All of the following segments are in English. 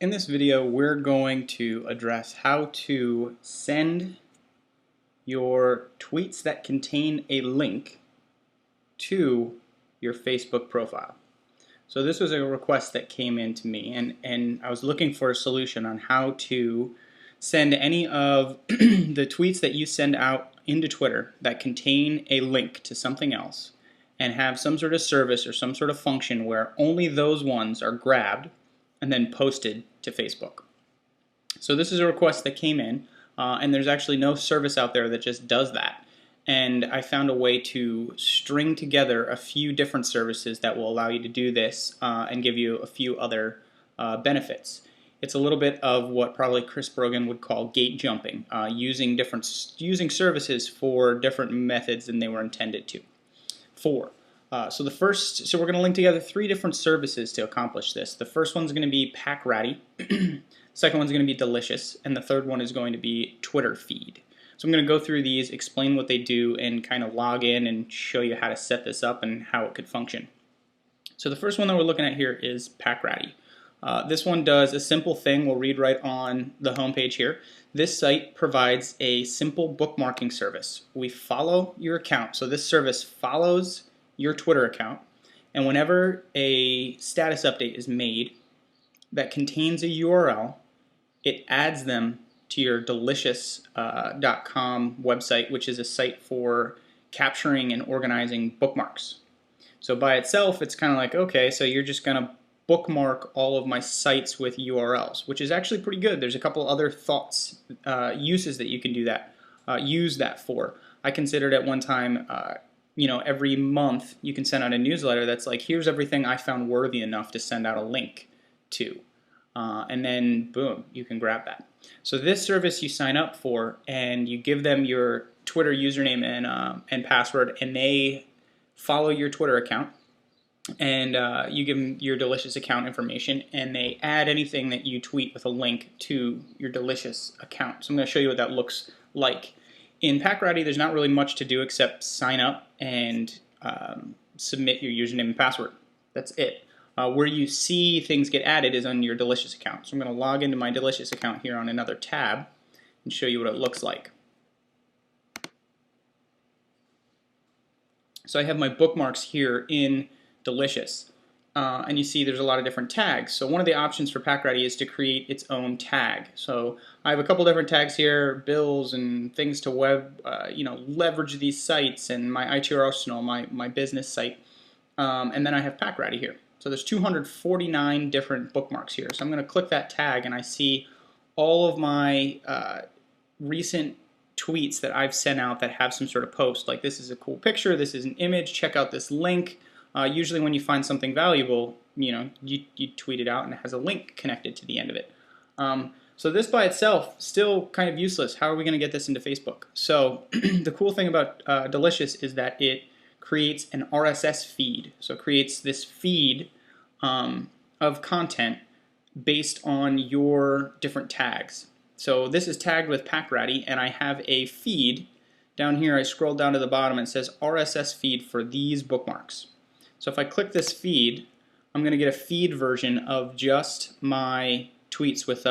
In this video, we're going to address how to send your tweets that contain a link to your Facebook profile. So this was a request that came in to me, and I was looking for a solution on how to send any of the tweets that you send out into Twitter that contain a link to something else and have some sort of service or some sort of function where only those ones are grabbed and then posted to Facebook. So this is a request that came in, and there's actually no service out there that just does that. And I found a way to string together a few different services that will allow you to do this and give you a few other benefits. It's a little bit of what probably Chris Brogan would call gate jumping, using services for different methods than they were intended to. So we're going to link together three different services to accomplish this. The first one's going to be PackRatty, second one's going to be Delicious, and the third one is going to be Twitter Feed. So I'm going to go through these, explain what they do, and kind of log in and show you how to set this up and how it could function. So the first one that we're looking at here is PackRatty. This one does a simple thing. We'll read right on the home page here. This site provides a simple bookmarking service. We follow your account. So this service follows your Twitter account, and whenever a status update is made that contains a URL, it adds them to your delicious.com website, which is a site for capturing and organizing bookmarks. So by itself, it's kind of like, okay, so you're just going to bookmark all of my sites with URLs, which is actually pretty good. There's a couple other uses that you can do that, use that for. I considered at one time, every month you can send out a newsletter that's like, here's everything I found worthy enough to send out a link to. And then, boom, you can grab that. So this service you sign up for, and you give them your Twitter username and password, and they follow your Twitter account. And you give them your Delicious account information, and they add anything that you tweet with a link to your Delicious account. So I'm going to show you what that looks like. In PackRatty, there's not really much to do except sign up and submit your username and password. That's it. Where you see things get added is on your Delicious account. So I'm going to log into my Delicious account here on another tab and show you what it looks like. So I have my bookmarks here in Delicious. And you see there's a lot of different tags. So one of the options for PackRatty is to create its own tag. So I have a couple different tags here, bills and things to leverage these sites, and my IT Arsenal, my business site. And then I have PackRatty here. So there's 249 different bookmarks here. So I'm going to click that tag, and I see all of my recent tweets that I've sent out that have some sort of post. Like, this is a cool picture, this is an image, check out this link. Usually when you find something valuable, you tweet it out and it has a link connected to the end of it. So this by itself, still kind of useless. How are we going to get this into Facebook? So the cool thing about Delicious is that it creates an RSS feed. So it creates this feed of content based on your different tags. So this is tagged with PackRatty, and I have a feed down here. I scroll down to the bottom and it says RSS feed for these bookmarks. So if I click this feed, I'm going to get a feed version of just my tweets with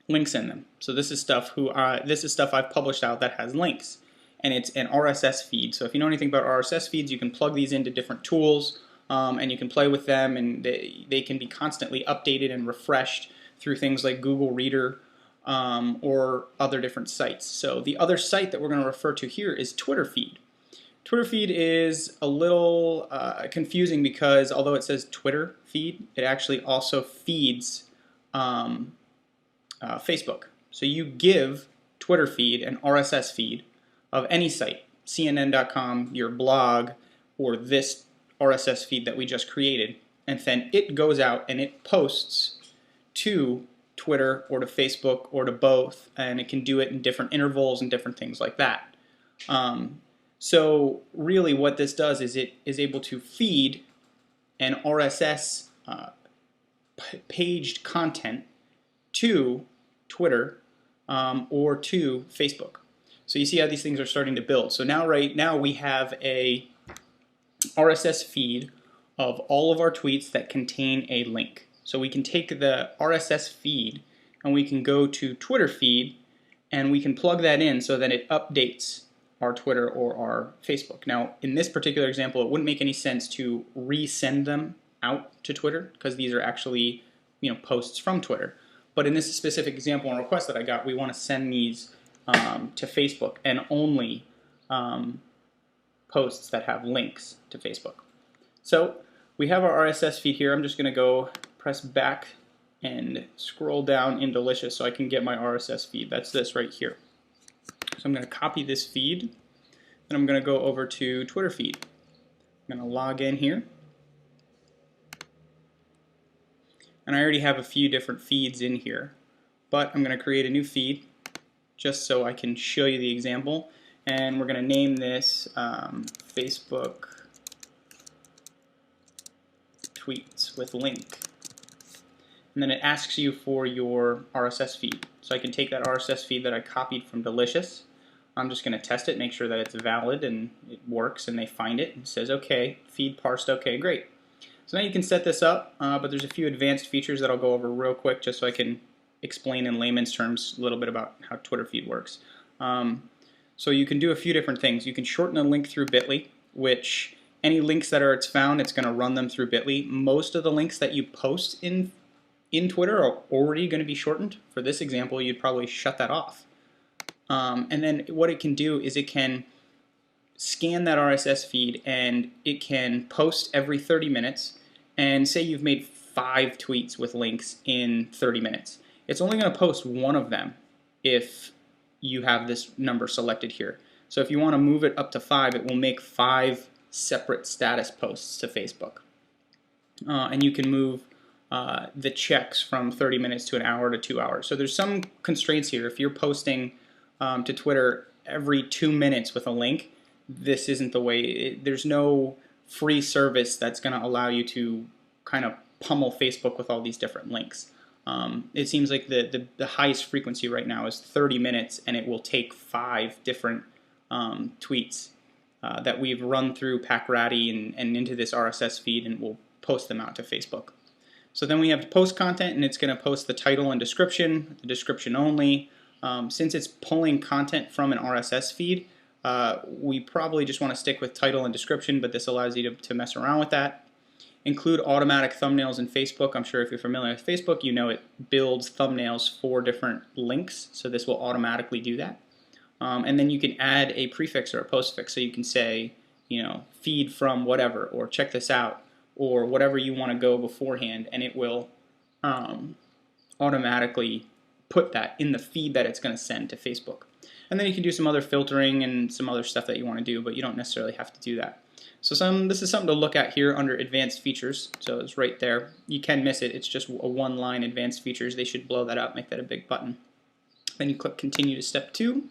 links in them. So this is stuff I've published out that has links, and it's an RSS feed. So if you know anything about RSS feeds, you can plug these into different tools, and you can play with them, and they can be constantly updated and refreshed through things like Google Reader or other different sites. So the other site that we're going to refer to here is Twitter Feed. Twitter Feed is a little confusing because although it says Twitter Feed, it actually also feeds Facebook. So you give Twitter Feed an RSS feed of any site, CNN.com, your blog, or this RSS feed that we just created, and then it goes out and it posts to Twitter or to Facebook or to both, and it can do it in different intervals and different things like that. So really what this does is it is able to feed an RSS paged content to Twitter or to Facebook. So you see how these things are starting to build. So now right now we have a RSS feed of all of our tweets that contain a link. So we can take the RSS feed and we can go to Twitter feed and we can plug that in so that it updates our Twitter or our Facebook. Now, in this particular example, it wouldn't make any sense to resend them out to Twitter because these are actually, posts from Twitter. But in this specific example and request that I got, we want to send these to Facebook and only posts that have links to Facebook. So we have our RSS feed here. I'm just going to go press back and scroll down in Delicious so I can get my RSS feed. That's this right here. So I'm going to copy this feed, and I'm going to go over to Twitter feed. I'm going to log in here. And I already have a few different feeds in here, but I'm going to create a new feed just so I can show you the example. And we're going to name this Facebook tweets with link. And then it asks you for your RSS feed. So I can take that RSS feed that I copied from Delicious. I'm just going to test it, make sure that it's valid and it works, and they find it and it says, okay, feed parsed, okay, great. So now you can set this up, but there's a few advanced features that I'll go over real quick just so I can explain in layman's terms a little bit about how Twitter feed works. So you can do a few different things. You can shorten a link through Bitly, which any links that it's found, it's going to run them through Bitly. Most of the links that you post in Twitter are already going to be shortened. For this example, you'd probably shut that off. And then what it can do is it can scan that RSS feed and it can post every 30 minutes. And say you've made 5 tweets with links in 30 minutes. It's only going to post one of them if you have this number selected here. So if you want to move it up to 5, it will make 5 separate status posts to Facebook. And you can move the checks from 30 minutes to an hour to 2 hours. So there's some constraints here. If you're posting to Twitter every 2 minutes with a link, this isn't the way. There's no free service that's going to allow you to kind of pummel Facebook with all these different links. It seems like the highest frequency right now is 30 minutes, and it will take 5 different tweets that we've run through PackRatty and into this RSS feed, and we'll post them out to Facebook. So then we have post content, and it's going to post the title and description, the description only. Since it's pulling content from an RSS feed, we probably just want to stick with title and description, but this allows you to mess around with that. Include automatic thumbnails in Facebook. I'm sure if you're familiar with Facebook, you know it builds thumbnails for different links, so this will automatically do that. And then you can add a prefix or a postfix, so you can say, feed from whatever, or check this out, or whatever you want to go beforehand, and it will automatically put that in the feed that it's going to send to Facebook. And then you can do some other filtering and some other stuff that you want to do, but you don't necessarily have to do that. So this is something to look at here under advanced features. So it's right there. You can miss it. It's just a one-line advanced features. They should blow that up, make that a big button. Then you click continue to step 2.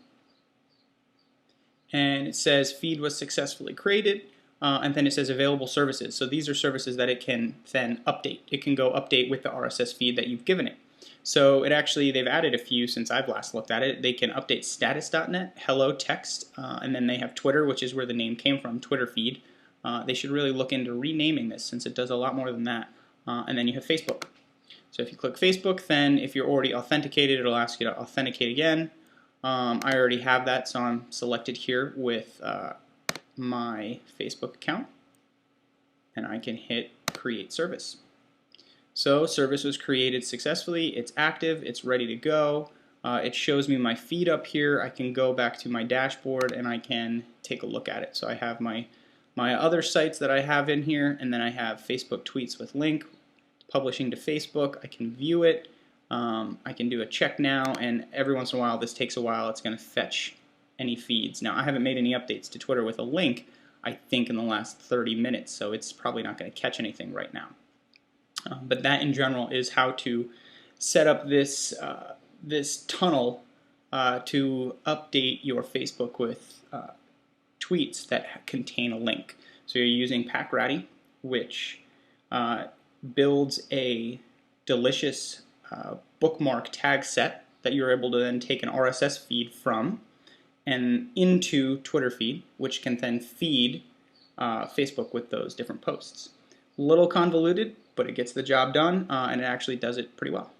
And it says feed was successfully created. And then it says available services. So these are services that it can then update. It can go update with the RSS feed that you've given it. So they've added a few since I've last looked at it. They can update status.net, hello text, and then they have Twitter, which is where the name came from, Twitter feed. They should really look into renaming this since it does a lot more than that. And then you have Facebook. So if you click Facebook, then if you're already authenticated, it'll ask you to authenticate again. I already have that, so I'm selected here with my Facebook account. And I can hit create service. So service was created successfully, it's active, it's ready to go. It shows me my feed up here. I can go back to my dashboard and I can take a look at it. So I have my other sites that I have in here, and then I have Facebook tweets with link, publishing to Facebook. I can view it. I can do a check now, and every once in a while, this takes a while, it's going to fetch any feeds. Now I haven't made any updates to Twitter with a link, I think, in the last 30 minutes, so it's probably not going to catch anything right now. But that in general is how to set up this tunnel to update your Facebook with tweets that contain a link. So you're using PackRatty, which builds a Delicious bookmark tag set that you're able to then take an RSS feed from and into Twitter feed, which can then feed Facebook with those different posts. A little convoluted, but it gets the job done, and it actually does it pretty well.